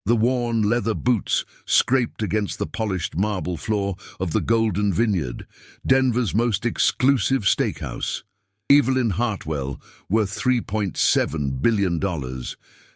The worn leather boots scraped against the polished marble floor of the Golden Vineyard, Denver's most exclusive steakhouse. Evelyn Hartwell, worth $3.7 billion,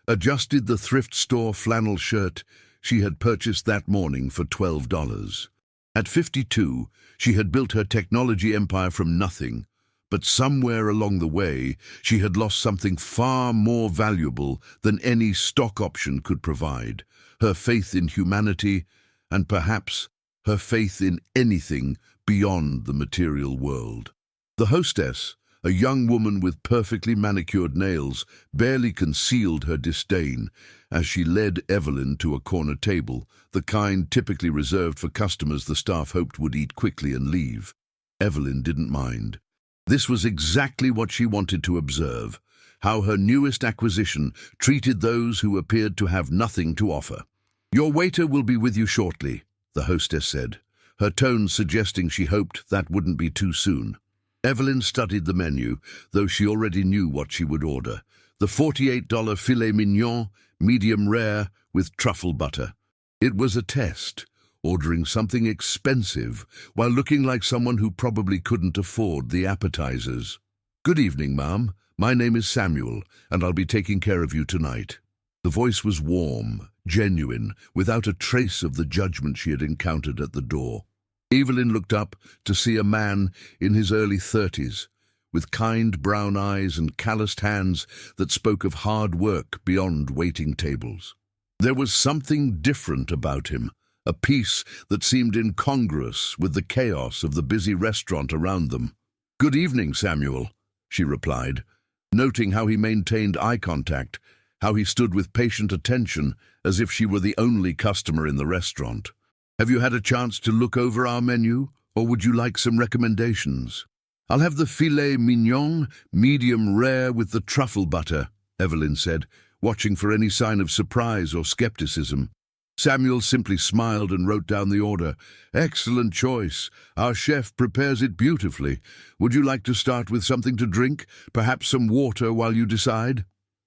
adjusted the thrift store flannel shirt she had purchased that morning for $12. At 52, she had built her technology empire from nothing, but somewhere along the way, she had lost something far more valuable than any stock option could provide: her faith in humanity, and perhaps her faith in anything beyond the material world. The hostess, a young woman with perfectly manicured nails, barely concealed her disdain as she led Evelyn to a corner table, the kind typically reserved for customers the staff hoped would eat quickly and leave. Evelyn didn't mind. This was exactly what she wanted to observe: how her newest acquisition treated those who appeared to have nothing to offer. "Your waiter will be with you shortly," the hostess said, her tone suggesting she hoped that wouldn't be too soon. Evelyn studied the menu, though she already knew what she would order: the $48 filet mignon, medium rare, with truffle butter. It was a test, ordering something expensive while looking like someone who probably couldn't afford the appetizers. "Good evening, ma'am. My name is Samuel, and I'll be taking care of you tonight." The voice was warm, genuine, without a trace of the judgment she had encountered at the door. Evelyn looked up to see a man in his early 30s, with kind brown eyes and calloused hands that spoke of hard work beyond waiting tables. There was something different about him, a peace that seemed incongruous with the chaos of the busy restaurant around them. "Good evening, Samuel," she replied, noting how he maintained eye contact, how he stood with patient attention as if she were the only customer in the restaurant. "Have you had a chance to look over our menu, or would you like some recommendations?" "I'll have the filet mignon, medium rare with the truffle butter," Evelyn said, watching for any sign of surprise or skepticism. Samuel simply smiled and wrote down the order. "Excellent choice. Our chef prepares it beautifully. Would you like to start with something to drink? Perhaps some water while you decide?"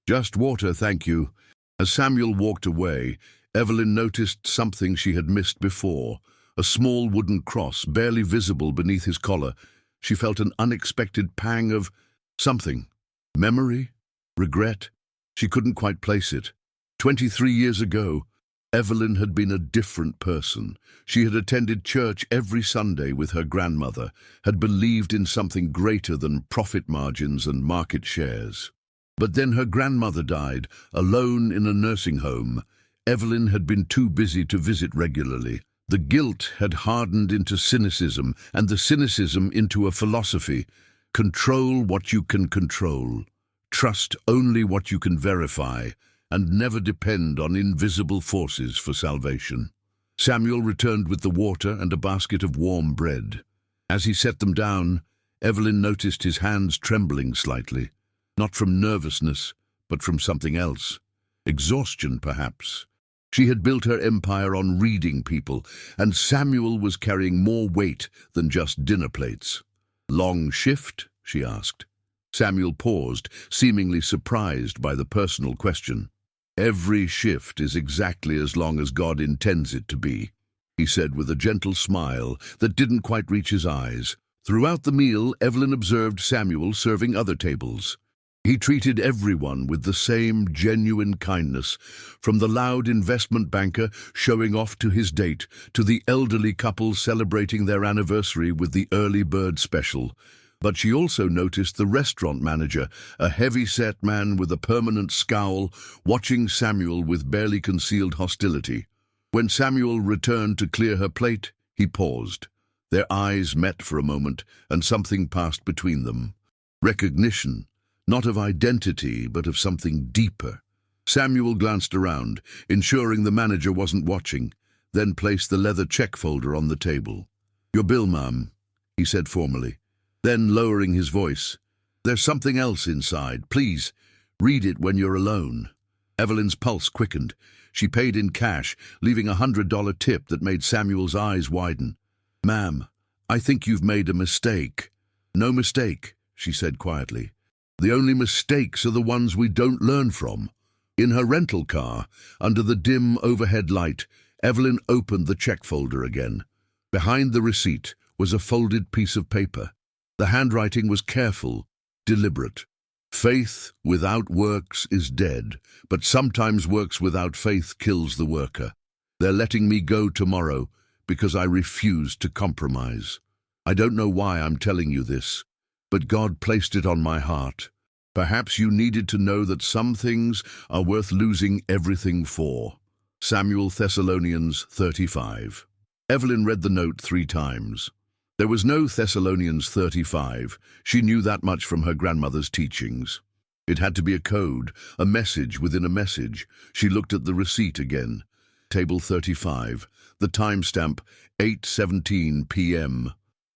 "Just water, thank you." As Samuel walked away, Evelyn noticed something she had missed before: a small wooden cross barely visible beneath his collar. She felt an unexpected pang of something. Memory? Regret? She couldn't quite place it. 23 years ago, Evelyn had been a different person. She had attended church every Sunday with her grandmother, had believed in something greater than profit margins and market shares. But then her grandmother died, alone in a nursing home. Evelyn had been too busy to visit regularly. The guilt had hardened into cynicism, and the cynicism into a philosophy: control what you can control, trust only what you can verify, and never depend on invisible forces for salvation. Samuel returned with the water and a basket of warm bread. As he set them down, Evelyn noticed his hands trembling slightly, not from nervousness, but from something else. Exhaustion, perhaps. She had built her empire on reading people, and Samuel was carrying more weight than just dinner plates. "Long shift?" she asked. Samuel paused, seemingly surprised by the personal question. "Every shift is exactly as long as God intends it to be," he said with a gentle smile that didn't quite reach his eyes. Throughout the meal, Evelyn observed Samuel serving other tables. He treated everyone with the same genuine kindness, from the loud investment banker showing off to his date to the elderly couple celebrating their anniversary with the early bird special. But she also noticed the restaurant manager, a heavy-set man with a permanent scowl, watching Samuel with barely concealed hostility. When Samuel returned to clear her plate, he paused. Their eyes met for a moment, and something passed between them. Recognition. Not of identity, but of something deeper. Samuel glanced around, ensuring the manager wasn't watching, then placed the leather check folder on the table. "Your bill, ma'am," he said formally. Then, lowering his voice, "There's something else inside. Please, read it when you're alone." Evelyn's pulse quickened. She paid in cash, leaving a $100 tip that made Samuel's eyes widen. "Ma'am, I think you've made a mistake." "No mistake," she said quietly. "The only mistakes are the ones we don't learn from." In her rental car, under the dim overhead light, Evelyn opened the check folder again. Behind the receipt was a folded piece of paper. The handwriting was careful, deliberate. Faith without works is dead, but sometimes works without faith kills the worker. They're letting me go tomorrow because I refuse to compromise. I don't know why I'm telling you this, but God placed it on my heart. Perhaps you needed to know that some things are worth losing everything for. Samuel Thessalonians 35. Evelyn read the note 3 times. There was no Thessalonians 35. She knew that much from her grandmother's teachings. It had to be a code, a message within a message. She looked at the receipt again. Table 35. The timestamp, 8:17 p.m.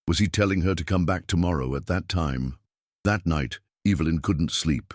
Was he telling her to come back tomorrow at that time? That night, Evelyn couldn't sleep.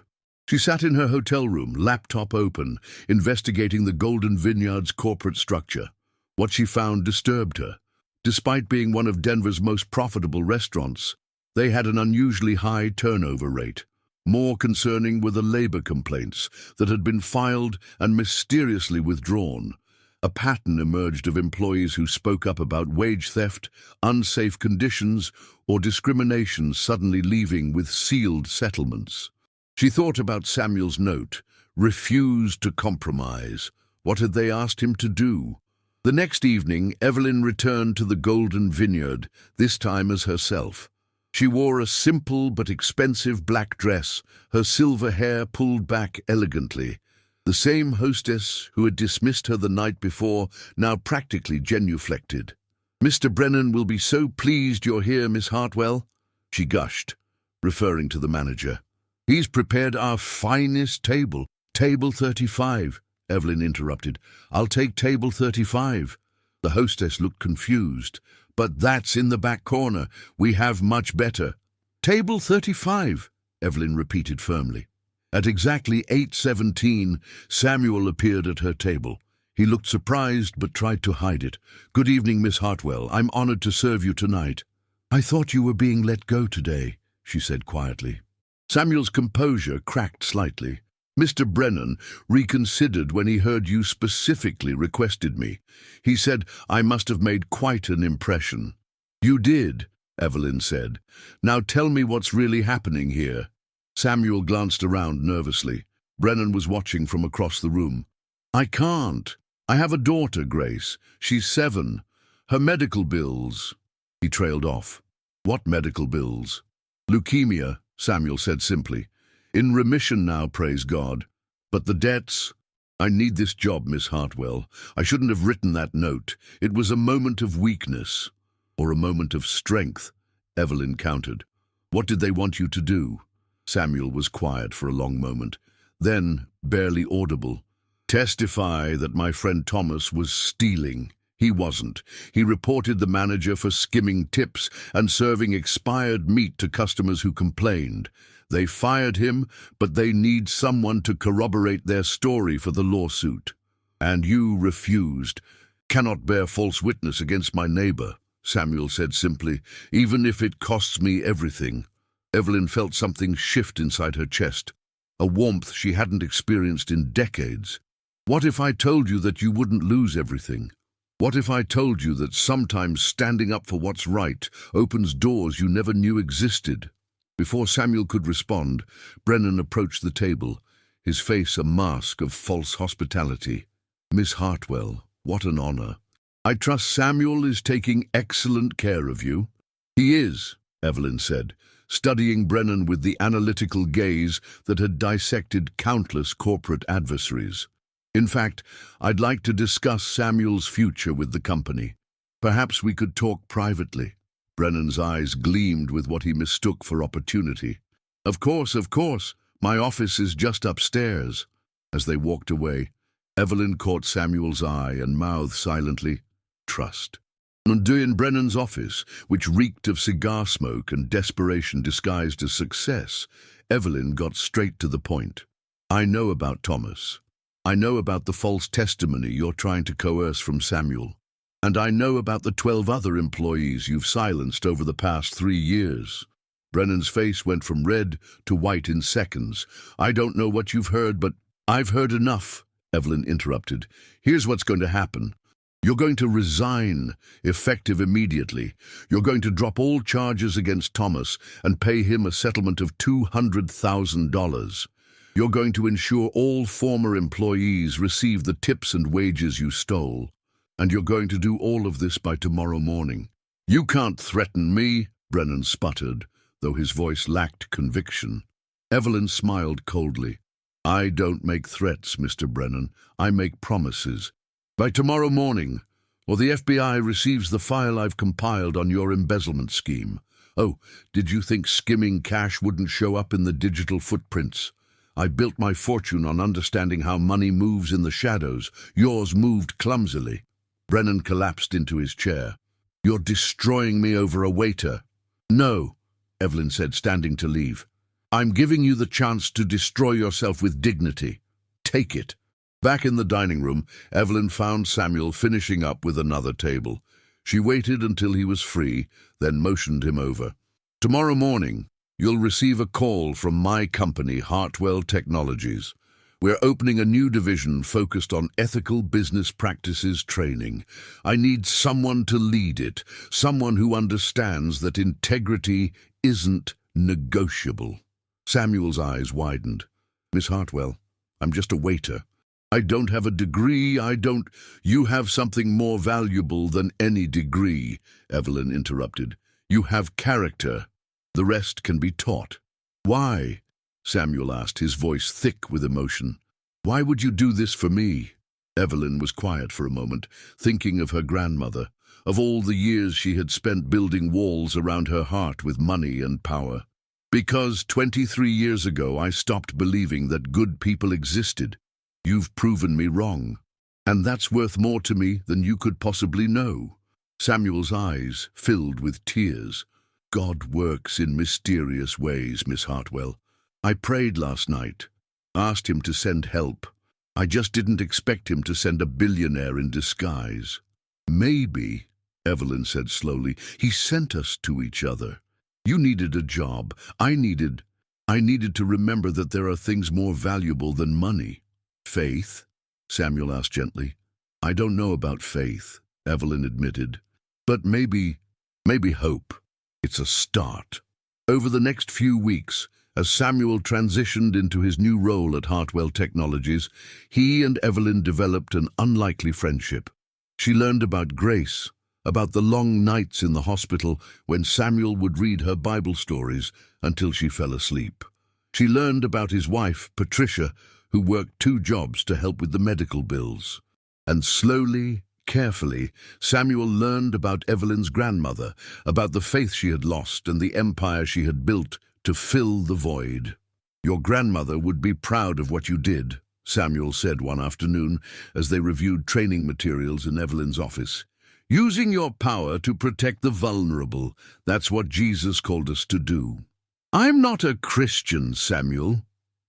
She sat in her hotel room, laptop open, investigating the Golden Vineyard's corporate structure. What she found disturbed her. Despite being one of Denver's most profitable restaurants, they had an unusually high turnover rate. More concerning were the labor complaints that had been filed and mysteriously withdrawn. A pattern emerged of employees who spoke up about wage theft, unsafe conditions, or discrimination suddenly leaving with sealed settlements. She thought about Samuel's note, refused to compromise. What had they asked him to do? The next evening, Evelyn returned to the Golden Vineyard, this time as herself. She wore a simple but expensive black dress, her silver hair pulled back elegantly. The same hostess who had dismissed her the night before now practically genuflected. "Mr. Brennan will be so pleased you're here, Miss Hartwell," she gushed, referring to the manager. "He's prepared our finest table. Table 35. Evelyn interrupted. "I'll take table 35. The hostess looked confused. "But that's in the back corner. We have much better." "Table 35, Evelyn repeated firmly. At exactly 8:17, Samuel appeared at her table. He looked surprised but tried to hide it. "Good evening, Miss Hartwell. I'm honored to serve you tonight." "I thought you were being let go today," she said quietly. Samuel's composure cracked slightly. "Mr. Brennan reconsidered when he heard you specifically requested me. He said I must have made quite an impression." "You did," Evelyn said. "Now tell me what's really happening here." Samuel glanced around nervously. Brennan was watching from across the room. "I can't. I have a daughter, Grace. She's 7. Her medical bills—" He trailed off. "What medical bills?" "Leukemia," Samuel said simply. "In remission now, praise God. But the debts—" "I need this job, Miss Hartwell. I shouldn't have written that note. It was a moment of weakness." "Or a moment of strength," Evelyn countered. "What did they want you to do?" Samuel was quiet for a long moment. Then, barely audible, "Testify that my friend Thomas was stealing. He wasn't. He reported the manager for skimming tips and serving expired meat to customers who complained. They fired him, but they need someone to corroborate their story for the lawsuit. And you refused. Cannot bear false witness against my neighbor," Samuel said simply, "even if it costs me everything." Evelyn felt something shift inside her chest, a warmth she hadn't experienced in decades. "What if I told you that you wouldn't lose everything? What if I told you that sometimes standing up for what's right opens doors you never knew existed?" Before Samuel could respond, Brennan approached the table, his face a mask of false hospitality. "Miss Hartwell, what an honor. I trust Samuel is taking excellent care of you." "He is," Evelyn said, studying Brennan with the analytical gaze that had dissected countless corporate adversaries. "In fact, I'd like to discuss Samuel's future with the company. Perhaps we could talk privately." Brennan's eyes gleamed with what he mistook for opportunity. Of course. My office is just upstairs." As they walked away, Evelyn caught Samuel's eye and mouthed silently, "Trust." In Brennan's office, which reeked of cigar smoke and desperation disguised as success, Evelyn got straight to the point. "I know about Thomas. I know about the false testimony you're trying to coerce from Samuel. And I know about the 12 other employees you've silenced over the past 3 years." Brennan's face went from red to white in seconds. "I don't know what you've heard, but—" I've heard enough, Evelyn interrupted. Here's what's going to happen. You're going to resign, effective immediately. You're going to drop all charges against Thomas and pay him a settlement of $200,000. You're going to ensure all former employees receive the tips and wages you stole. And you're going to do all of this by tomorrow morning. You can't threaten me, Brennan sputtered, though his voice lacked conviction. Evelyn smiled coldly. I don't make threats, Mr. Brennan. I make promises. By tomorrow morning, or the FBI receives the file I've compiled on your embezzlement scheme. Oh, did you think skimming cash wouldn't show up in the digital footprints? I built my fortune on understanding how money moves in the shadows. Yours moved clumsily. Brennan collapsed into his chair. You're destroying me over a waiter. No, Evelyn said, standing to leave. I'm giving you the chance to destroy yourself with dignity. Take it. Back in the dining room, Evelyn found Samuel finishing up with another table. She waited until he was free, then motioned him over. Tomorrow morning, you'll receive a call from my company, Hartwell Technologies. We're opening a new division focused on ethical business practices training. I need someone to lead it, someone who understands that integrity isn't negotiable. Samuel's eyes widened. Miss Hartwell, I'm just a waiter. I don't have a degree, You have something more valuable than any degree, Evelyn interrupted. You have character. The rest can be taught. Why? Samuel asked, his voice thick with emotion. Why would you do this for me? Evelyn was quiet for a moment, thinking of her grandmother, of all the years she had spent building walls around her heart with money and power. Because 23 years ago I stopped believing that good people existed. You've proven me wrong, and that's worth more to me than you could possibly know. Samuel's eyes filled with tears. God works in mysterious ways, Miss Hartwell. I prayed last night, asked him to send help. I just didn't expect him to send a billionaire in disguise. Maybe, Evelyn said slowly, he sent us to each other. You needed a job. I needed to remember that there are things more valuable than money. Faith? Samuel asked gently. I don't know about faith, Evelyn admitted. But maybe hope. It's a start. Over the next few weeks, as Samuel transitioned into his new role at Hartwell Technologies, he and Evelyn developed an unlikely friendship. She learned about grace, about the long nights in the hospital when Samuel would read her Bible stories until she fell asleep. She learned about his wife, Patricia, who worked 2 jobs to help with the medical bills. And slowly, carefully, Samuel learned about Evelyn's grandmother, about the faith she had lost and the empire she had built to fill the void. Your grandmother would be proud of what you did, Samuel said one afternoon as they reviewed training materials in Evelyn's office. Using your power to protect the vulnerable, that's what Jesus called us to do. I'm not a Christian, Samuel,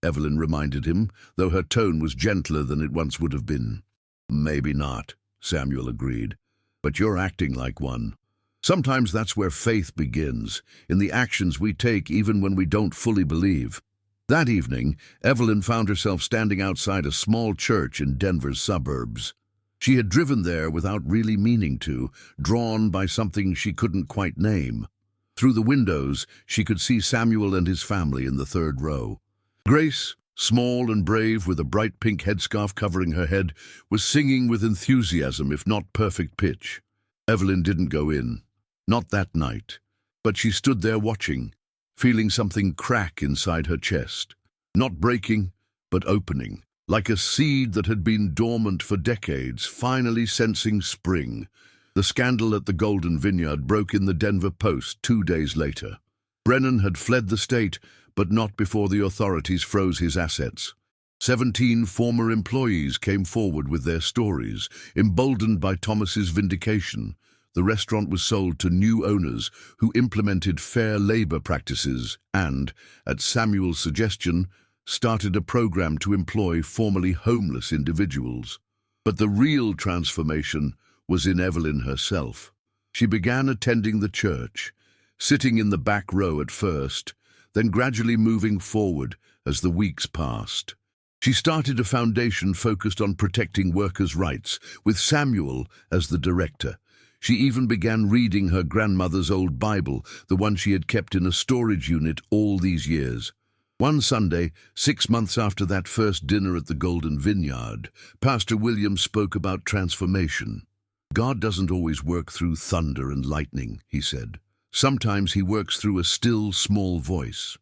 Evelyn reminded him, though her tone was gentler than it once would have been. Maybe not, Samuel agreed, but you're acting like one. Sometimes that's where faith begins, in the actions we take even when we don't fully believe. That evening, Evelyn found herself standing outside a small church in Denver's suburbs. She had driven there without really meaning to, drawn by something she couldn't quite name. Through the windows, she could see Samuel and his family in the 3rd row. Grace, small and brave with a bright pink headscarf covering her head, was singing with enthusiasm if not perfect pitch. Evelyn didn't go in. Not that night. But she stood there watching, feeling something crack inside her chest. Not breaking, but opening, like a seed that had been dormant for decades, finally sensing spring. The scandal at the Golden Vineyard broke in the Denver Post 2 days later. Brennan had fled the state, but not before the authorities froze his assets. 17 former employees came forward with their stories, emboldened by Thomas's vindication. The restaurant was sold to new owners who implemented fair labor practices and, at Samuel's suggestion, started a program to employ formerly homeless individuals. But the real transformation was in Evelyn herself. She began attending the church, sitting in the back row at first, then gradually moving forward as the weeks passed. She started a foundation focused on protecting workers' rights, with Samuel as the director. She even began reading her grandmother's old Bible, the one she had kept in a storage unit all these years. One Sunday, 6 months after that first dinner at the Golden Vineyard, Pastor William spoke about transformation. God doesn't always work through thunder and lightning, he said. Sometimes he works through a still, small voice.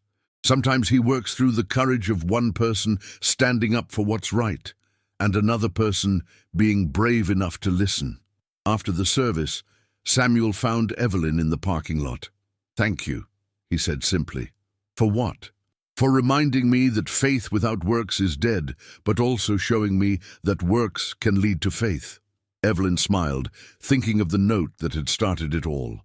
Sometimes he works through the courage of one person standing up for what's right, and another person being brave enough to listen. After the service, Samuel found Evelyn in the parking lot. "Thank you," he said simply. "For what?" "For reminding me that faith without works is dead, but also showing me that works can lead to faith." Evelyn smiled, thinking of the note that had started it all.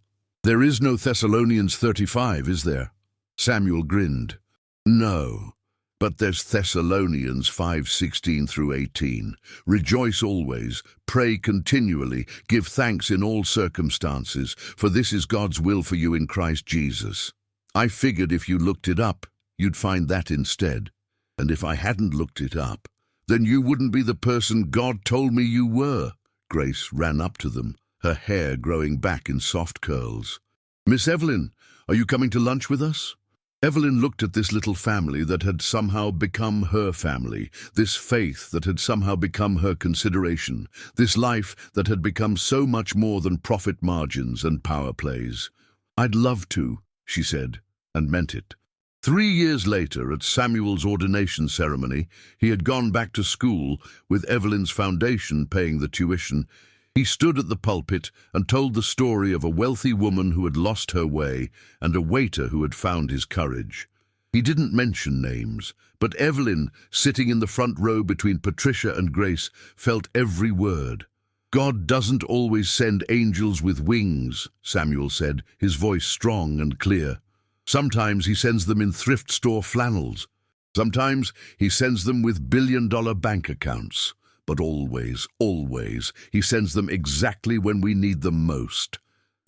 "There is no Thessalonians 35, is there?" Samuel grinned. "No, but there's Thessalonians 5:16 through 18. Rejoice always, pray continually, give thanks in all circumstances, for this is God's will for you in Christ Jesus." I figured if you looked it up, you'd find that instead. And if I hadn't looked it up, then you wouldn't be the person God told me you were. Grace ran up to them, her hair growing back in soft curls. "Miss Evelyn, are you coming to lunch with us?" Evelyn looked at this little family that had somehow become her family, this faith that had somehow become her consideration, this life that had become so much more than profit margins and power plays. "I'd love to," she said, and meant it. 3 years later, at Samuel's ordination ceremony, he had gone back to school with Evelyn's foundation paying the tuition. He stood at the pulpit and told the story of a wealthy woman who had lost her way and a waiter who had found his courage. He didn't mention names, but Evelyn, sitting in the front row between Patricia and Grace, felt every word. "God doesn't always send angels with wings," Samuel said, his voice strong and clear. "Sometimes he sends them in thrift store flannels. Sometimes he sends them with billion-dollar bank accounts. But always, always, he sends them exactly when we need them most."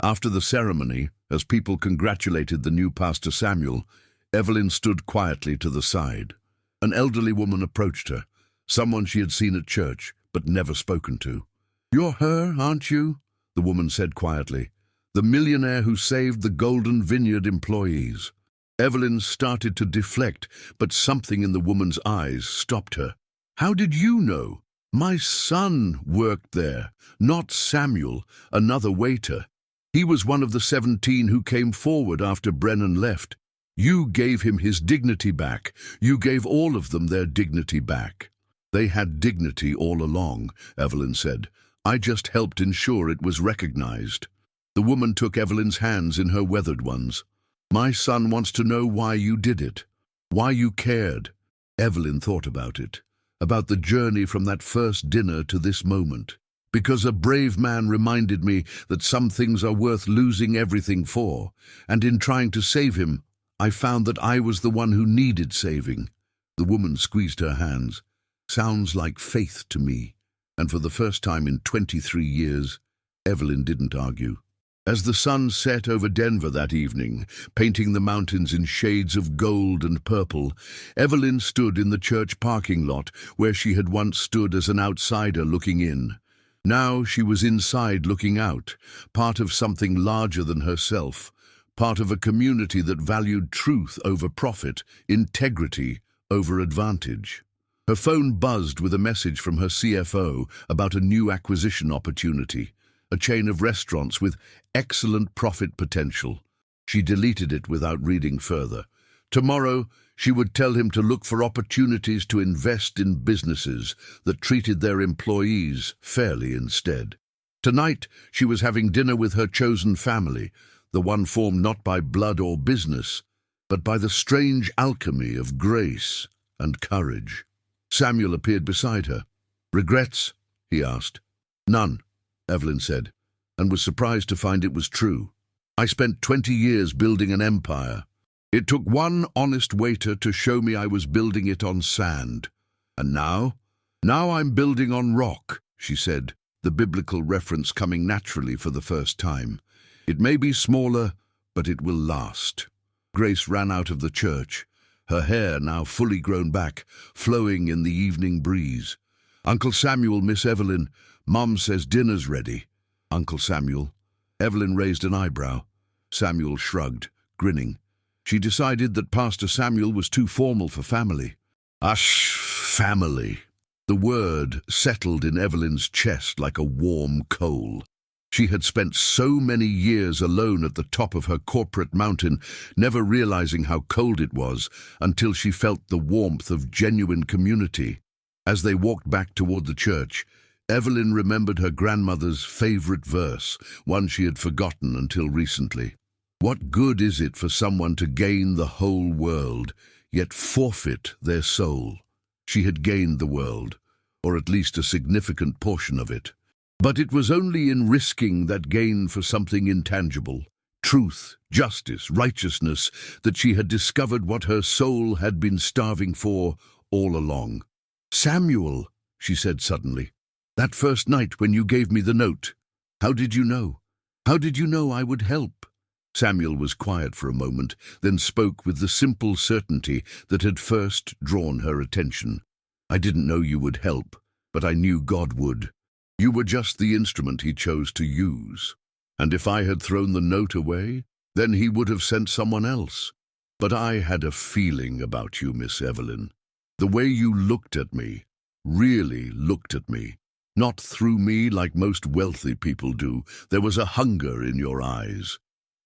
After the ceremony, as people congratulated the new Pastor Samuel, Evelyn stood quietly to the side. An elderly woman approached her, someone she had seen at church, but never spoken to. "You're her, aren't you?" the woman said quietly. "The millionaire who saved the Golden Vineyard employees." Evelyn started to deflect, but something in the woman's eyes stopped her. "How did you know?" "My son worked there, not Samuel, another waiter. He was one of the 17 who came forward after Brennan left. You gave him his dignity back. You gave all of them their dignity back." "They had dignity all along," Evelyn said. "I just helped ensure it was recognized." The woman took Evelyn's hands in her weathered ones. "My son wants to know why you did it, why you cared." Evelyn thought about it. About the journey from that first dinner to this moment. "Because a brave man reminded me that some things are worth losing everything for, and in trying to save him, I found that I was the one who needed saving." The woman squeezed her hands. "Sounds like faith to me." And for the first time in 23 years, Evelyn didn't argue. As the sun set over Denver that evening, painting the mountains in shades of gold and purple, Evelyn stood in the church parking lot where she had once stood as an outsider looking in. Now she was inside looking out, part of something larger than herself, part of a community that valued truth over profit, integrity over advantage. Her phone buzzed with a message from her CFO about a new acquisition opportunity. A chain of restaurants with excellent profit potential. She deleted it without reading further. Tomorrow, she would tell him to look for opportunities to invest in businesses that treated their employees fairly instead. Tonight, she was having dinner with her chosen family, the one formed not by blood or business, but by the strange alchemy of grace and courage. Samuel appeared beside her. "Regrets?" he asked. "None," Evelyn said, and was surprised to find it was true. "I spent 20 years building an empire. It took one honest waiter to show me I was building it on sand. And now I'm building on rock," she said, the biblical reference coming naturally for the first time. "It may be smaller, but it will last." Grace ran out of the church, her hair now fully grown back, flowing in the evening breeze. "Uncle Samuel, Miss Evelyn, Mum says dinner's ready." "Uncle Samuel?" Evelyn raised an eyebrow. Samuel shrugged, grinning. She decided that Pastor Samuel was too formal for family. "Ush, family." The word settled in Evelyn's chest like a warm coal. She had spent so many years alone at the top of her corporate mountain, never realizing how cold it was until she felt the warmth of genuine community. As they walked back toward the church, Evelyn remembered her grandmother's favorite verse, one she had forgotten until recently. "What good is it for someone to gain the whole world, yet forfeit their soul?" She had gained the world, or at least a significant portion of it. But it was only in risking that gain for something intangible, truth, justice, righteousness, that she had discovered what her soul had been starving for all along. "Samuel," she said suddenly, "that first night when you gave me the note, how did you know? How did you know I would help?" Samuel was quiet for a moment, then spoke with the simple certainty that had first drawn her attention. "I didn't know you would help, but I knew God would. You were just the instrument he chose to use. And if I had thrown the note away, then he would have sent someone else. But I had a feeling about you, Miss Evelyn. The way you looked at me, really looked at me. Not through me like most wealthy people do. There was a hunger in your eyes.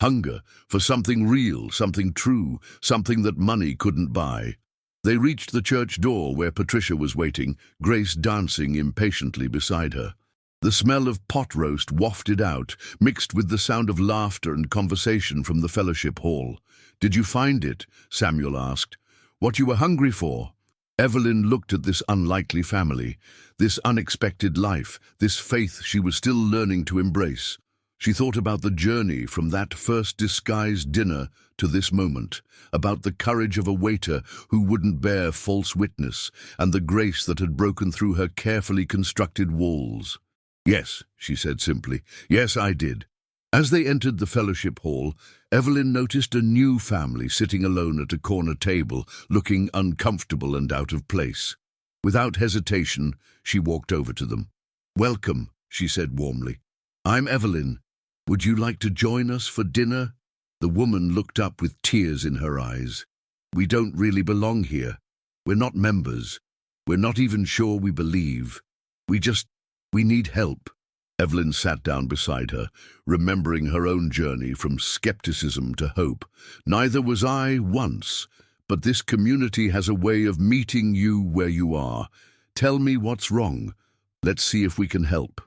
Hunger for something real, something true, something that money couldn't buy." They reached the church door where Patricia was waiting, Grace dancing impatiently beside her. The smell of pot roast wafted out, mixed with the sound of laughter and conversation from the fellowship hall. "Did you find it?" Samuel asked. "What you were hungry for?" Evelyn looked at this unlikely family, this unexpected life, this faith she was still learning to embrace. She thought about the journey from that first disguised dinner to this moment, about the courage of a waiter who wouldn't bear false witness, and the grace that had broken through her carefully constructed walls. "Yes," she said simply. "Yes, I did." As they entered the fellowship hall, Evelyn noticed a new family sitting alone at a corner table, looking uncomfortable and out of place. Without hesitation, she walked over to them. "Welcome," she said warmly. "I'm Evelyn. Would you like to join us for dinner?" The woman looked up with tears in her eyes. "We don't really belong here. We're not members. We're not even sure we believe. We need help." Evelyn sat down beside her, remembering her own journey from skepticism to hope. "Neither was I once, but this community has a way of meeting you where you are. Tell me what's wrong. Let's see if we can help."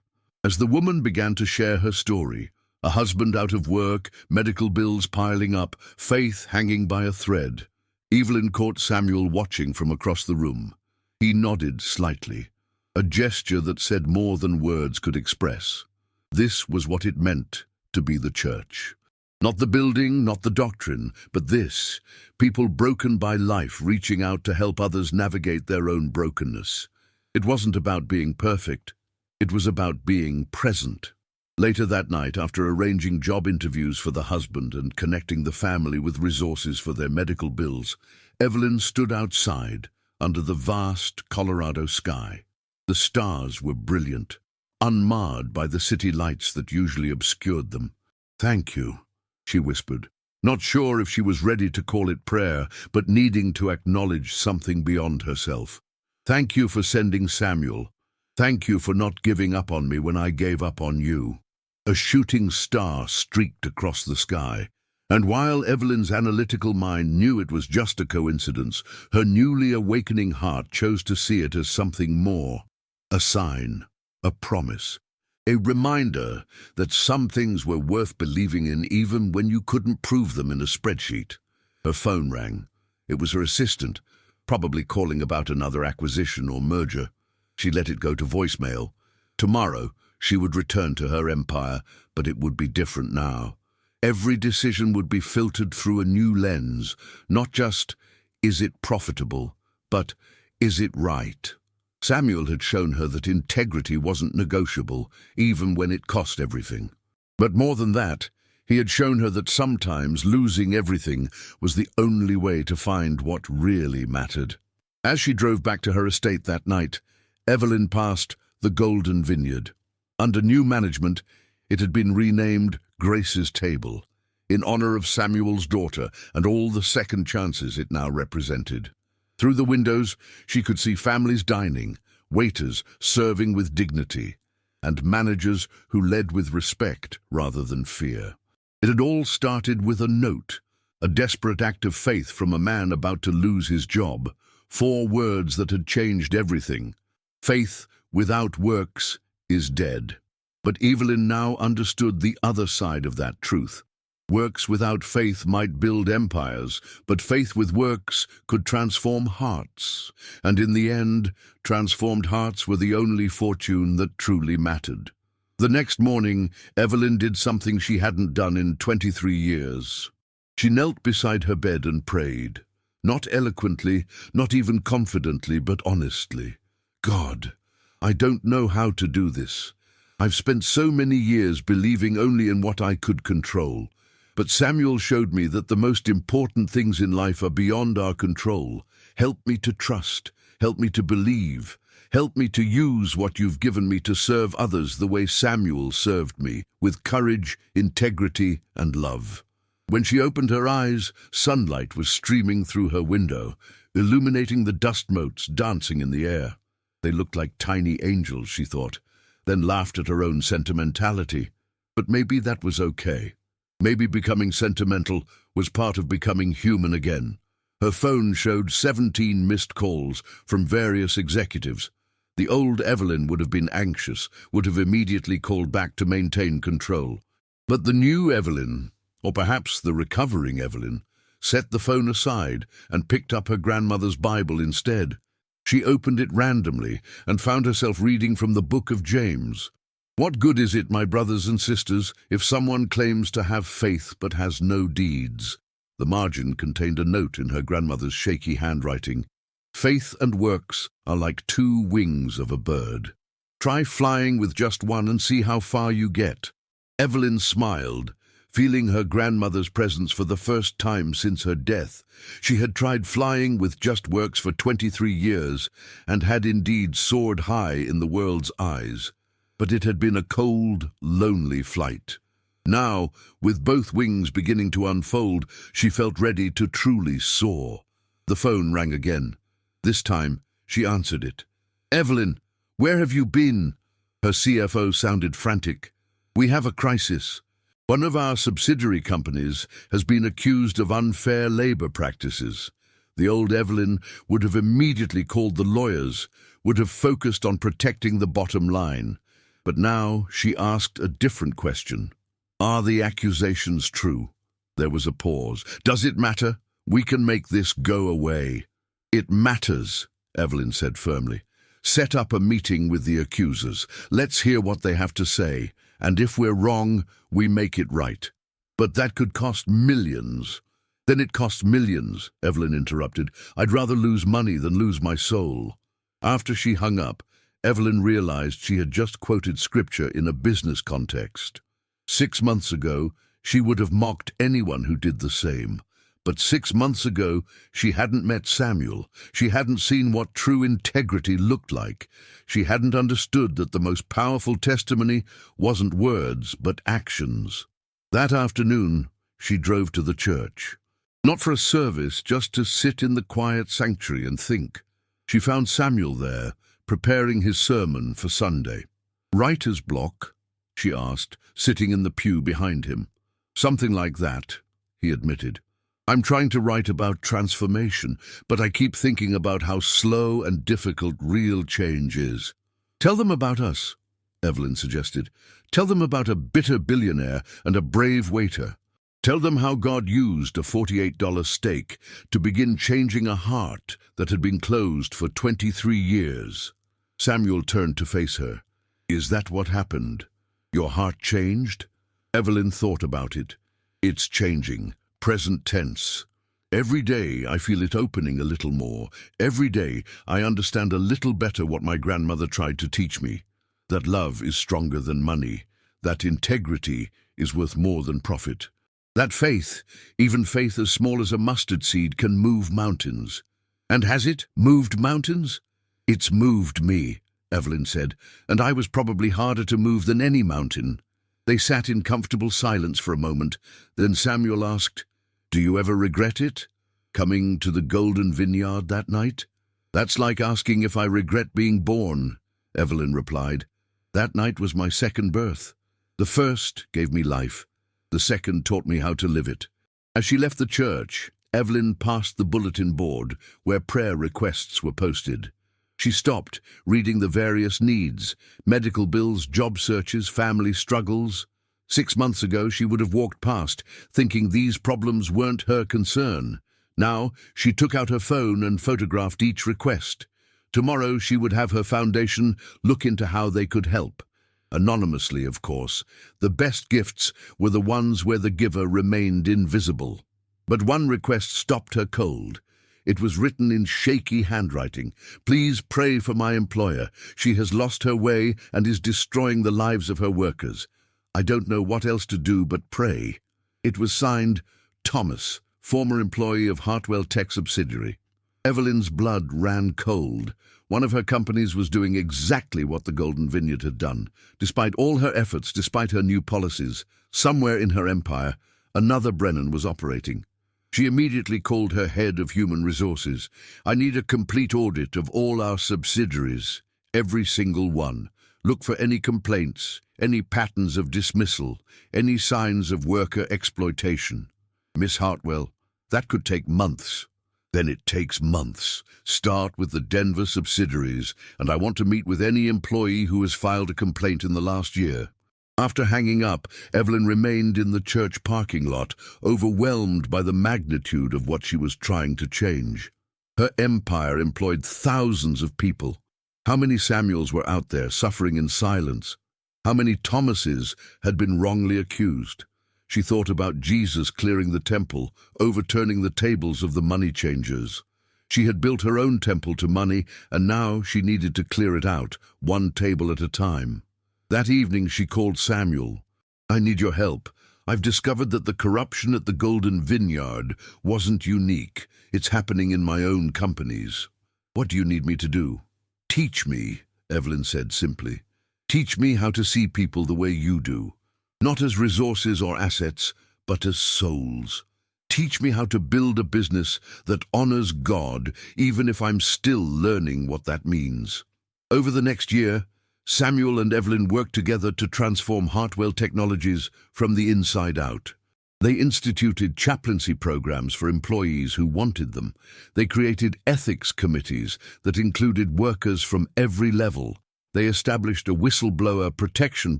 As the woman began to share her story, a husband out of work, medical bills piling up, faith hanging by a thread, Evelyn caught Samuel watching from across the room. He nodded slightly, a gesture that said more than words could express. This was what it meant to be the church. Not the building, not the doctrine, but this, people broken by life reaching out to help others navigate their own brokenness. It wasn't about being perfect. It was about being present. Later that night, after arranging job interviews for the husband and connecting the family with resources for their medical bills, Evelyn stood outside under the vast Colorado sky. The stars were brilliant, unmarred by the city lights that usually obscured them. "Thank you," she whispered, not sure if she was ready to call it prayer, but needing to acknowledge something beyond herself. "Thank you for sending Samuel. Thank you for not giving up on me when I gave up on you." A shooting star streaked across the sky, and while Evelyn's analytical mind knew it was just a coincidence, her newly awakening heart chose to see it as something more. A sign, a promise, a reminder that some things were worth believing in even when you couldn't prove them in a spreadsheet. Her phone rang. It was her assistant, probably calling about another acquisition or merger. She let it go to voicemail. Tomorrow, she would return to her empire, but it would be different now. Every decision would be filtered through a new lens, not just, is it profitable, but is it right? Samuel had shown her that integrity wasn't negotiable, even when it cost everything. But more than that, He had shown her that sometimes losing everything was the only way to find what really mattered. As she drove back to her estate that night, Evelyn passed the Golden Vineyard. Under new management, it had been renamed Grace's Table, in honor of Samuel's daughter and all the second chances it now represented. Through the windows, she could see families dining, waiters serving with dignity, and managers who led with respect rather than fear. It had all started with a note, a desperate act of faith from a man about to lose his job, 4 words that had changed everything. Faith without works is dead. But Evelyn now understood the other side of that truth. Works without faith might build empires, but faith with works could transform hearts. And in the end, transformed hearts were the only fortune that truly mattered. The next morning, Evelyn did something she hadn't done in 23 years. She knelt beside her bed and prayed. Not eloquently, not even confidently, but honestly. God, I don't know how to do this. I've spent so many years believing only in what I could control. But Samuel showed me that the most important things in life are beyond our control. Help me to trust. Help me to believe. Help me to use what you've given me to serve others the way Samuel served me, with courage, integrity, and love. When she opened her eyes, sunlight was streaming through her window, illuminating the dust motes dancing in the air. They looked like tiny angels, she thought, then laughed at her own sentimentality. But maybe that was okay. Maybe becoming sentimental was part of becoming human again. Her phone showed 17 missed calls from various executives. The old Evelyn would have been anxious, would have immediately called back to maintain control. But the new Evelyn, or perhaps the recovering Evelyn, set the phone aside and picked up her grandmother's Bible instead. She opened it randomly and found herself reading from the book of James. What good is it, my brothers and sisters, if someone claims to have faith but has no deeds? The margin contained a note in her grandmother's shaky handwriting. Faith and works are like 2 wings of a bird. Try flying with just one and see how far you get. Evelyn smiled, feeling her grandmother's presence for the first time since her death. She had tried flying with just works for 23 years and had indeed soared high in the world's eyes. But it had been a cold, lonely flight. Now, with both wings beginning to unfold, she felt ready to truly soar. The phone rang again. This time, she answered it. "Evelyn, where have you been?" Her CFO sounded frantic. "We have a crisis. One of our subsidiary companies has been accused of unfair labor practices." The old Evelyn would have immediately called the lawyers, would have focused on protecting the bottom line. But now she asked a different question. Are the accusations true? There was a pause. Does it matter? We can make this go away. It matters, Evelyn said firmly. Set up a meeting with the accusers. Let's hear what they have to say. And if we're wrong, we make it right. But that could cost millions. Then it costs millions, Evelyn interrupted. I'd rather lose money than lose my soul. After she hung up, Evelyn realized she had just quoted scripture in a business context. 6 months ago, she would have mocked anyone who did the same. But 6 months ago, she hadn't met Samuel. She hadn't seen what true integrity looked like. She hadn't understood that the most powerful testimony wasn't words, but actions. That afternoon, she drove to the church. Not for a service, just to sit in the quiet sanctuary and think. She found Samuel there, preparing his sermon for Sunday. "Writer's block?" she asked, sitting in the pew behind him. "Something like that," he admitted. "I'm trying to write about transformation, but I keep thinking about how slow and difficult real change is." "Tell them about us," Evelyn suggested. "Tell them about a bitter billionaire and a brave waiter. Tell them how God used a $48 steak to begin changing a heart that had been closed for 23 years. Samuel turned to face her. "Is that what happened? Your heart changed?" Evelyn thought about it. "It's changing. Present tense. Every day I feel it opening a little more. Every day I understand a little better what my grandmother tried to teach me. That love is stronger than money. that integrity is worth more than profit. That faith, even faith as small as a mustard seed, can move mountains. And has it moved mountains? It's moved me, Evelyn said, and I was probably harder to move than any mountain. They sat in comfortable silence for a moment. Then Samuel asked, "Do you ever regret it? Coming to the Golden Vineyard that night?" "That's like asking if I regret being born," Evelyn replied. "That night was my second birth. The first gave me life. The second taught me how to live it." As she left the church, Evelyn passed the bulletin board where prayer requests were posted. She stopped, reading the various needs: medical bills, job searches, family struggles. 6 months ago, she would have walked past, thinking these problems weren't her concern. Now, she took out her phone and photographed each request. Tomorrow, she would have her foundation look into how they could help. Anonymously, of course. The best gifts were the ones where the giver remained invisible. But one request stopped her cold. It was written in shaky handwriting. "Please pray for my employer. She has lost her way and is destroying the lives of her workers. I don't know what else to do but pray." It was signed Thomas, former employee of Hartwell Tech subsidiary. Evelyn's blood ran cold. One of her companies was doing exactly what the Golden Vineyard had done. Despite all her efforts, despite her new policies, somewhere in her empire, another Brennan was operating. She immediately called her head of human resources. "I need a complete audit of all our subsidiaries, every single one. Look for any complaints, any patterns of dismissal, any signs of worker exploitation." "Miss Hartwell, that could take months." "Then it takes months. Start with the Denver subsidiaries, and I want to meet with any employee who has filed a complaint in the last year." After hanging up, Evelyn remained in the church parking lot, overwhelmed by the magnitude of what she was trying to change. Her empire employed thousands of people. How many Samuels were out there suffering in silence? How many Thomases had been wrongly accused? She thought about Jesus clearing the temple, overturning the tables of the money changers. She had built her own temple to money, and now she needed to clear it out, one table at a time. That evening she called Samuel. "I need your help. I've discovered that the corruption at the Golden Vineyard wasn't unique. It's happening in my own companies." "What do you need me to do?" "Teach me," Evelyn said simply. "Teach me how to see people the way you do. Not as resources or assets, but as souls. Teach me how to build a business that honors God, even if I'm still learning what that means." Over the next year, Samuel and Evelyn worked together to transform Hartwell Technologies from the inside out. They instituted chaplaincy programs for employees who wanted them. They created ethics committees that included workers from every level. They established a whistleblower protection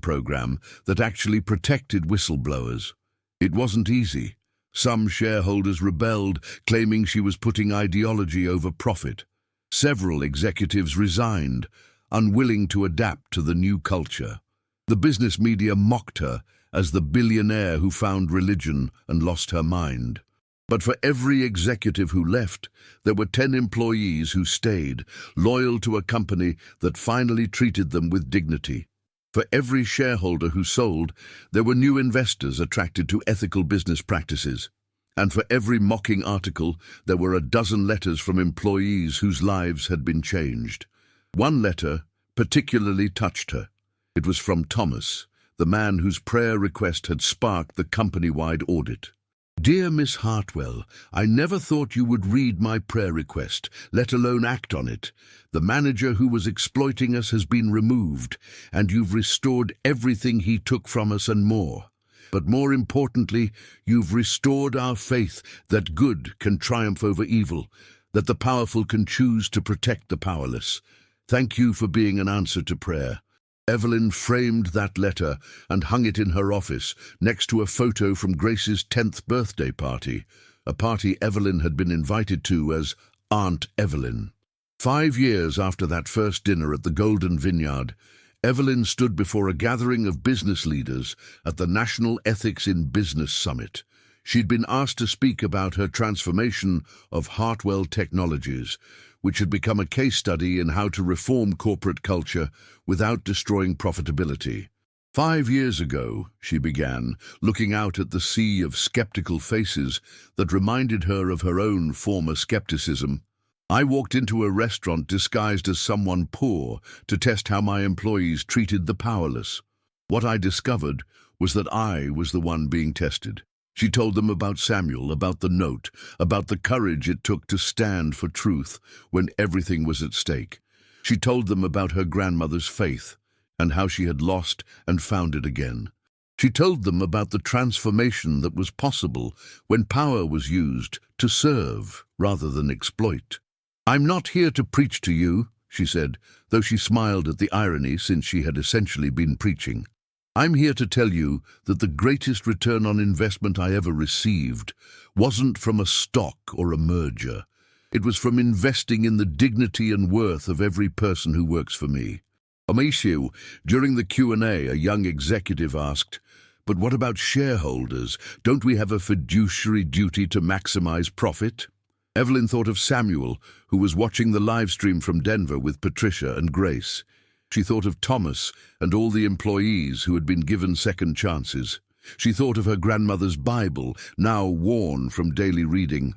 program that actually protected whistleblowers. It wasn't easy. Some shareholders rebelled, claiming she was putting ideology over profit. Several executives resigned, unwilling to adapt to the new culture. The business media mocked her as the billionaire who found religion and lost her mind. But for every executive who left, there were 10 employees who stayed, loyal to a company that finally treated them with dignity. For every shareholder who sold, there were new investors attracted to ethical business practices. And for every mocking article, there were a dozen letters from employees whose lives had been changed. One letter particularly touched her. It was from Thomas, the man whose prayer request had sparked the company-wide audit. "Dear Miss Hartwell, I never thought you would read my prayer request, let alone act on it. The manager who was exploiting us has been removed, and you've restored everything he took from us and more. But more importantly, you've restored our faith that good can triumph over evil, that the powerful can choose to protect the powerless. Thank you for being an answer to prayer." Evelyn framed that letter and hung it in her office, next to a photo from Grace's 10th birthday party, a party Evelyn had been invited to as Aunt Evelyn. 5 years after that first dinner at the Golden Vineyard, Evelyn stood before a gathering of business leaders at the National Ethics in Business Summit. She'd been asked to speak about her transformation of Hartwell Technologies, which had become a case study in how to reform corporate culture without destroying profitability. 5 years ago, she began, looking out at the sea of skeptical faces that reminded her of her own former skepticism. I walked into a restaurant disguised as someone poor to test how my employees treated the powerless. What I discovered was that I was the one being tested. She told them about Samuel, about the note, about the courage it took to stand for truth when everything was at stake. She told them about her grandmother's faith and how she had lost and found it again. She told them about the transformation that was possible when power was used to serve rather than exploit. "I'm not here to preach to you," she said, though she smiled at the irony since she had essentially been preaching. "I'm here to tell you that the greatest return on investment I ever received wasn't from a stock or a merger. It was from investing in the dignity and worth of every person who works for me." Amicio, during the Q&A, a young executive asked, "But what about shareholders? Don't we have a fiduciary duty to maximize profit?" Evelyn thought of Samuel, who was watching the live stream from Denver with Patricia and Grace. She thought of Thomas and all the employees who had been given second chances. She thought of her grandmother's Bible, now worn from daily reading.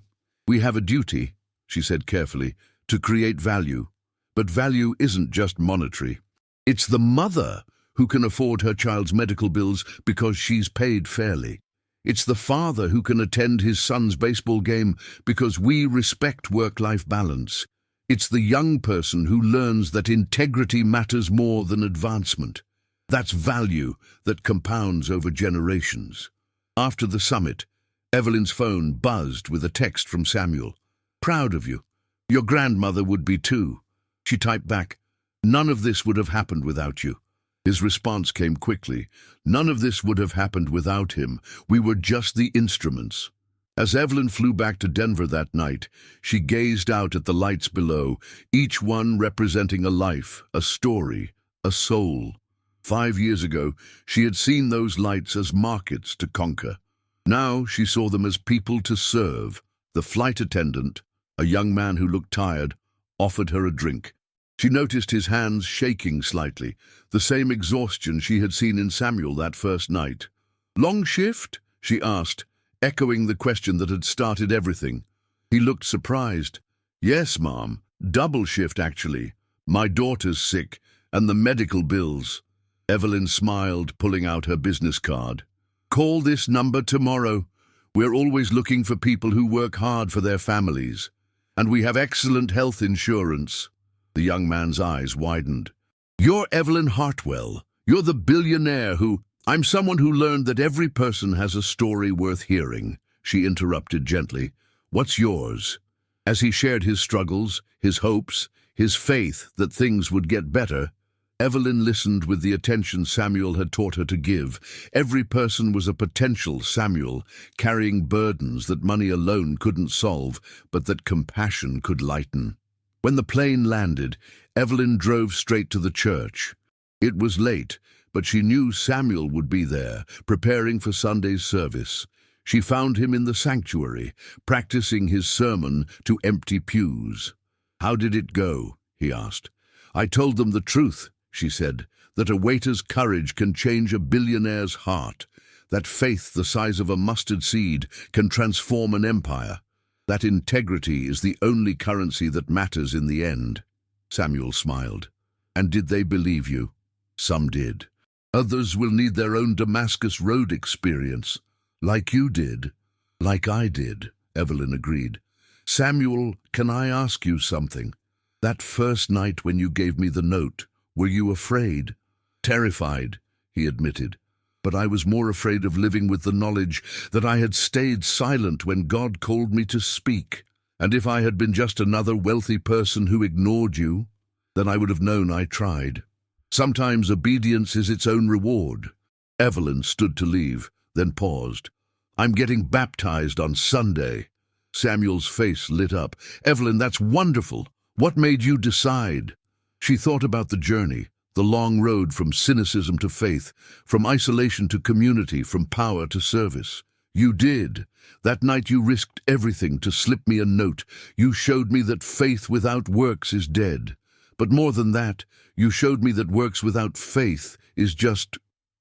"We have a duty," she said carefully, "to create value. But value isn't just monetary. It's the mother who can afford her child's medical bills because she's paid fairly. It's the father who can attend his son's baseball game because we respect work-life balance. It's the young person who learns that integrity matters more than advancement. That's value that compounds over generations." After the summit, Evelyn's phone buzzed with a text from Samuel. "Proud of you. Your grandmother would be too." She typed back, "None of this would have happened without you." His response came quickly. "None of this would have happened without him. We were just the instruments." As Evelyn flew back to Denver that night, she gazed out at the lights below, each one representing a life, a story, a soul. 5 years ago, she had seen those lights as markets to conquer. Now she saw them as people to serve. The flight attendant, a young man who looked tired, offered her a drink. She noticed his hands shaking slightly, the same exhaustion she had seen in Samuel that first night. "Long shift?" she asked, echoing the question that had started everything. He looked surprised. "Yes, Mom. Double shift, actually. My daughter's sick, and the medical bills." Evelyn smiled, pulling out her business card. "Call this number tomorrow. We're always looking for people who work hard for their families. And we have excellent health insurance." The young man's eyes widened. "You're Evelyn Hartwell. You're the billionaire who—" "I'm someone who learned that every person has a story worth hearing," she interrupted gently. "What's yours?" As he shared his struggles, his hopes, his faith that things would get better, Evelyn listened with the attention Samuel had taught her to give. Every person was a potential Samuel, carrying burdens that money alone couldn't solve, but that compassion could lighten. When the plane landed, Evelyn drove straight to the church. It was late, but she knew Samuel would be there, preparing for Sunday's service. She found him in the sanctuary, practicing his sermon to empty pews. "How did it go?" he asked. "I told them the truth," she said, "that a waiter's courage can change a billionaire's heart, that faith the size of a mustard seed can transform an empire, that integrity is the only currency that matters in the end." Samuel smiled. "And did they believe you?" "Some did. Others will need their own Damascus Road experience, like you did." "Like I did," Evelyn agreed. "Samuel, can I ask you something? That first night when you gave me the note, were you afraid?" "Terrified," he admitted. "But I was more afraid of living with the knowledge that I had stayed silent when God called me to speak. And if I had been just another wealthy person who ignored you, then I would have known I tried. Sometimes obedience is its own reward." Evelyn stood to leave, then paused. "I'm getting baptized on Sunday." Samuel's face lit up. "Evelyn, that's wonderful. What made you decide?" She thought about the journey, the long road from cynicism to faith, from isolation to community, from power to service. "You did. That night you risked everything to slip me a note. You showed me that faith without works is dead. But more than that, you showed me that works without faith is just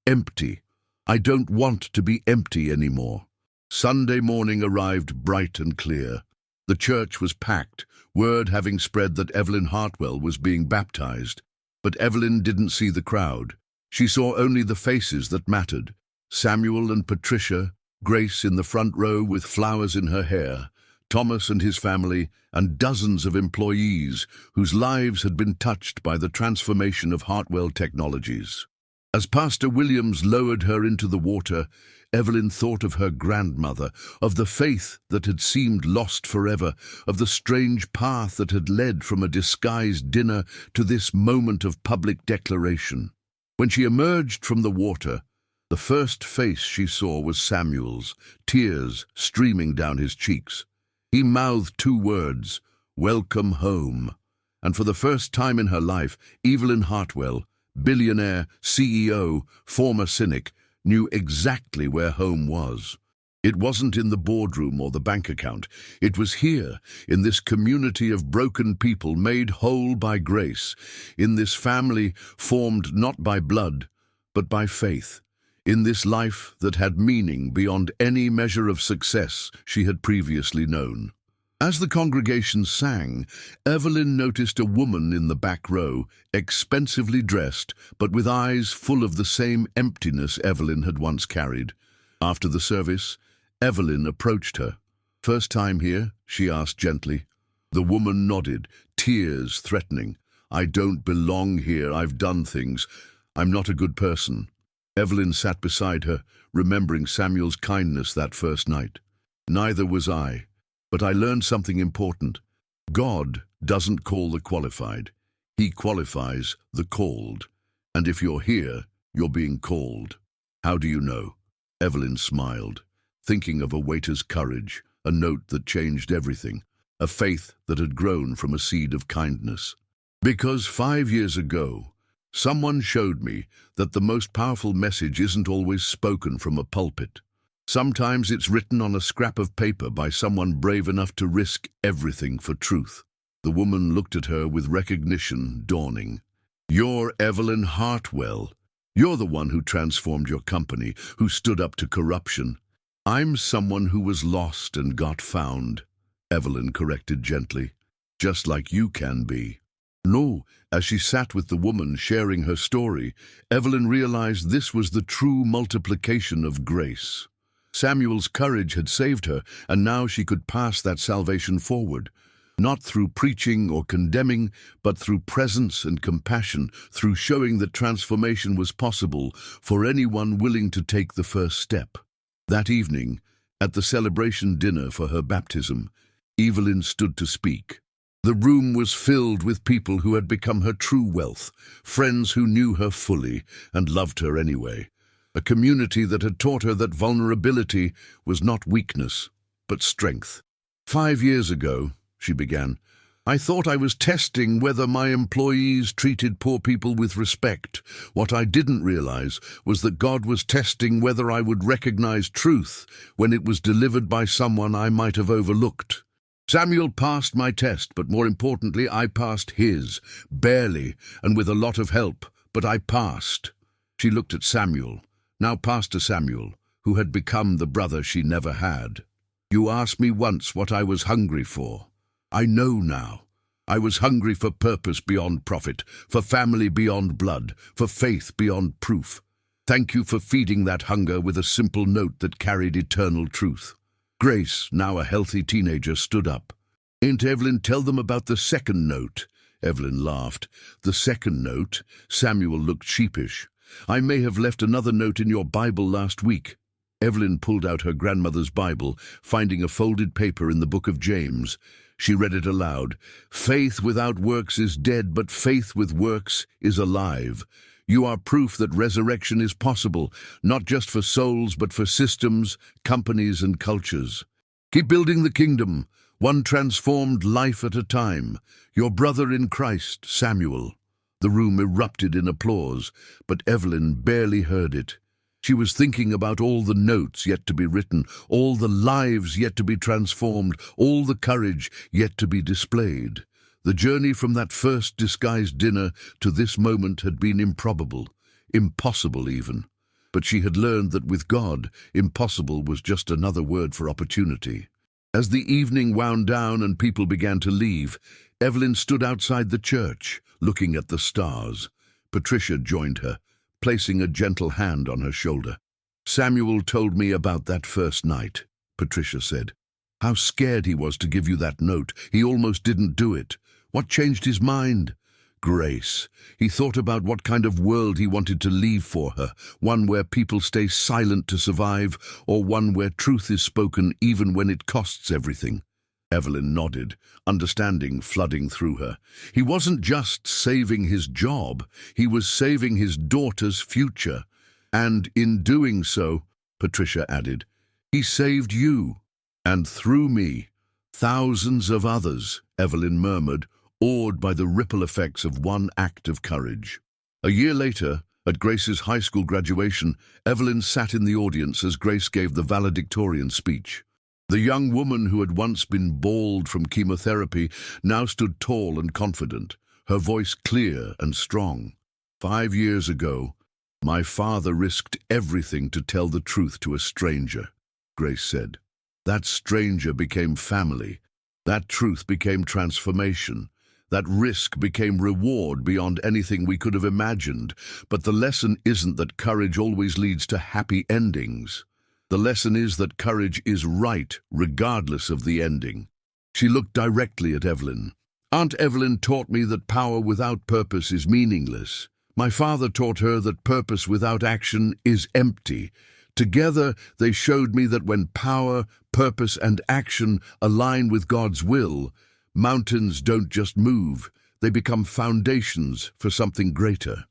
Empty. I don't want to be empty anymore. Sunday morning arrived bright and clear. The church was packed, word having spread that Evelyn Hartwell was being baptized. But Evelyn didn't see the crowd. She saw only the faces that mattered. Samuel and Patricia, Grace in the front row with flowers in her hair, Thomas and his family, and dozens of employees whose lives had been touched by the transformation of Hartwell Technologies. As Pastor Williams lowered her into the water, Evelyn thought of her grandmother, of the faith that had seemed lost forever, of the strange path that had led from a disguised dinner to this moment of public declaration. When she emerged from the water, the first face she saw was Samuel's, tears streaming down his cheeks. He mouthed two words, "Welcome home." And for the first time in her life, Evelyn Hartwell, billionaire, CEO, former cynic, knew exactly where home was. It wasn't in the boardroom or the bank account. It was here, in this community of broken people made whole by grace, in this family formed not by blood, but by faith, in this life that had meaning beyond any measure of success she had previously known. As the congregation sang, Evelyn noticed a woman in the back row, expensively dressed, but with eyes full of the same emptiness Evelyn had once carried. After the service, Evelyn approached her. "First time here?" she asked gently. The woman nodded, tears threatening. "I don't belong here. I've done things. I'm not a good person." Evelyn sat beside her, remembering Samuel's kindness that first night. "Neither was I. But I learned something important. God doesn't call the qualified. He qualifies the called. And if you're here, you're being called." "How do you know?" Evelyn smiled, thinking of a waiter's courage, a note that changed everything, a faith that had grown from a seed of kindness. "Because 5 years ago, someone showed me that the most powerful message isn't always spoken from a pulpit. Sometimes it's written on a scrap of paper by someone brave enough to risk everything for truth." The woman looked at her with recognition dawning. "You're Evelyn Hartwell. You're the one who transformed your company, who stood up to corruption." "I'm someone who was lost and got found," Evelyn corrected gently. "Just like you can be." No, as she sat with the woman sharing her story, Evelyn realized this was the true multiplication of grace. Samuel's courage had saved her, and now she could pass that salvation forward, not through preaching or condemning, but through presence and compassion, through showing that transformation was possible for anyone willing to take the first step. That evening, at the celebration dinner for her baptism, Evelyn stood to speak. The room was filled with people who had become her true wealth, friends who knew her fully and loved her anyway. A community that had taught her that vulnerability was not weakness, but strength. 5 years ago, she began, I thought I was testing whether my employees treated poor people with respect. What I didn't realize was that God was testing whether I would recognize truth when it was delivered by someone I might have overlooked. Samuel passed my test, but more importantly, I passed his, barely, and with a lot of help, but I passed. She looked at Samuel. Now Pastor Samuel, who had become the brother she never had. "You asked me once what I was hungry for. I know now. I was hungry for purpose beyond profit, for family beyond blood, for faith beyond proof. Thank you for feeding that hunger with a simple note that carried eternal truth." Grace, now a healthy teenager, stood up. "Aunt Evelyn, tell them about the second note." Evelyn laughed. "The second note?" Samuel looked sheepish. "I may have left another note in your Bible last week." Evelyn pulled out her grandmother's Bible, finding a folded paper in the book of James. She read it aloud. "Faith without works is dead, but faith with works is alive. You are proof that resurrection is possible, not just for souls, but for systems, companies, and cultures. Keep building the kingdom, one transformed life at a time. Your brother in Christ, Samuel." The room erupted in applause, but Evelyn barely heard it. She was thinking about all the notes yet to be written, all the lives yet to be transformed, all the courage yet to be displayed. The journey from that first disguised dinner to this moment had been improbable, impossible even. but she had learned that with God, impossible was just another word for opportunity. As the evening wound down and people began to leave, Evelyn stood outside the church, looking at the stars. Patricia joined her, placing a gentle hand on her shoulder. "Samuel told me about that first night," Patricia said. "How scared he was to give you that note. He almost didn't do it. What changed his mind?" "Grace. He thought about what kind of world he wanted to leave for her, one where people stay silent to survive, or one where truth is spoken even when it costs everything." Evelyn nodded, understanding flooding through her. He wasn't just saving his job, he was saving his daughter's future. "And in doing so," Patricia added, "he saved you. And through me, thousands of others," Evelyn murmured, awed by the ripple effects of one act of courage. A year later, at Grace's high school graduation, Evelyn sat in the audience as Grace gave the valedictorian speech. The young woman who had once been bald from chemotherapy now stood tall and confident, her voice clear and strong. "5 years ago, my father risked everything to tell the truth to a stranger," Grace said. "That stranger became family. That truth became transformation. That risk became reward beyond anything we could have imagined. But the lesson isn't that courage always leads to happy endings. The lesson is that courage is right, regardless of the ending." She looked directly at Evelyn. "Aunt Evelyn taught me that power without purpose is meaningless. My father taught her that purpose without action is empty. Together, they showed me that when power, purpose, and action align with God's will, mountains don't just move, they become foundations for something greater."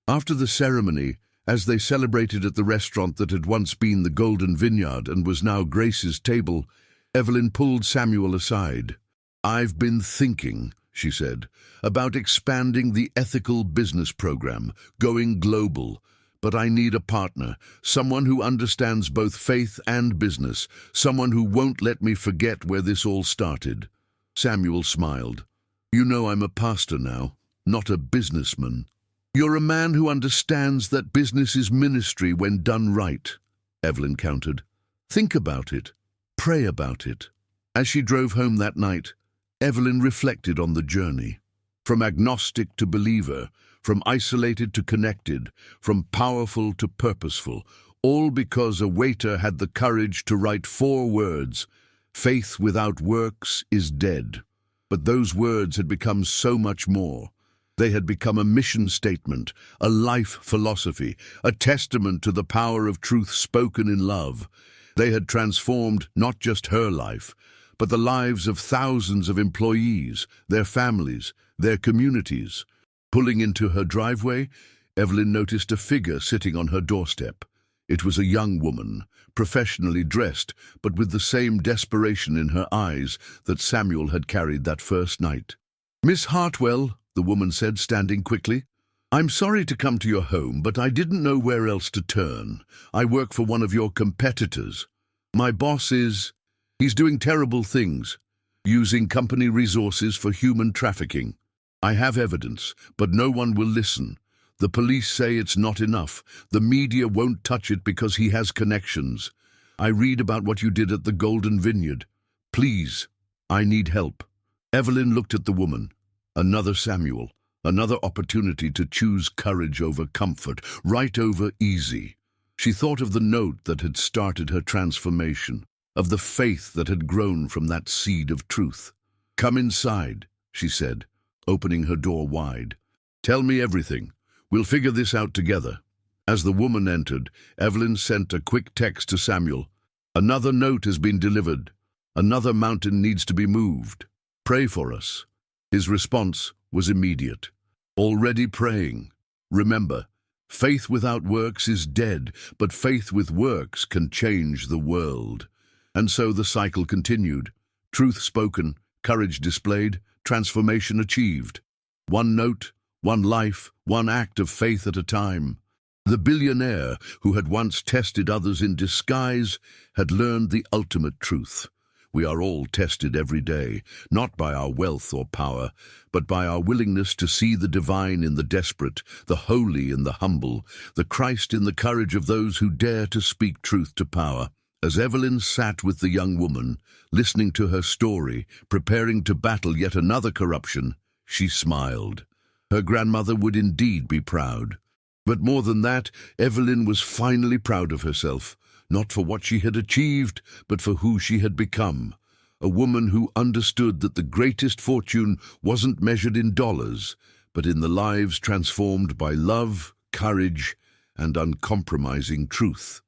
After the ceremony, as they celebrated at the restaurant that had once been the Golden Vineyard and was now Grace's table, Evelyn pulled Samuel aside. "I've been thinking," she said, "about expanding the ethical business program, going global. But I need a partner, someone who understands both faith and business, someone who won't let me forget where this all started." Samuel smiled. "You know I'm a pastor now, not a businessman." "You're a man who understands that business is ministry when done right," Evelyn countered. "Think about it. Pray about it." As she drove home that night, Evelyn reflected on the journey. From agnostic to believer, from isolated to connected, from powerful to purposeful, all because a waiter had the courage to write 4 words: "Faith without works is dead." But those words had become so much more. They had become a mission statement, a life philosophy, a testament to the power of truth spoken in love. They had transformed not just her life, but the lives of thousands of employees, their families, their communities. Pulling into her driveway, Evelyn noticed a figure sitting on her doorstep. It was a young woman, professionally dressed, but with the same desperation in her eyes that Samuel had carried that first night. "Miss Hartwell," the woman said, standing quickly, "I'm sorry to come to your home, but I didn't know where else to turn. I work for one of your competitors. My boss he's doing terrible things, using company resources for human trafficking. I have evidence, but no one will listen. The police say it's not enough. The media won't touch it because he has connections. I read about what you did at the Golden Vineyard. Please, I need help." Evelyn looked at the woman. Another Samuel, another opportunity to choose courage over comfort, right over easy. She thought of the note that had started her transformation, of the faith that had grown from that seed of truth. "Come inside," she said, opening her door wide. "Tell me everything. We'll figure this out together." As the woman entered, Evelyn sent a quick text to Samuel. "Another note has been delivered. Another mountain needs to be moved. Pray for us." His response was immediate. "Already praying. Remember, faith without works is dead, but faith with works can change the world." And so the cycle continued. Truth spoken, courage displayed, transformation achieved. One note, one life, one act of faith at a time. The billionaire, who had once tested others in disguise, had learned the ultimate truth. We are all tested every day, not by our wealth or power, but by our willingness to see the divine in the desperate, the holy in the humble, the Christ in the courage of those who dare to speak truth to power. As Evelyn sat with the young woman, listening to her story, preparing to battle yet another corruption, she smiled. Her grandmother would indeed be proud. But more than that, Evelyn was finally proud of herself, not for what she had achieved, but for who she had become. A woman who understood that the greatest fortune wasn't measured in dollars, but in the lives transformed by love, courage, and uncompromising truth.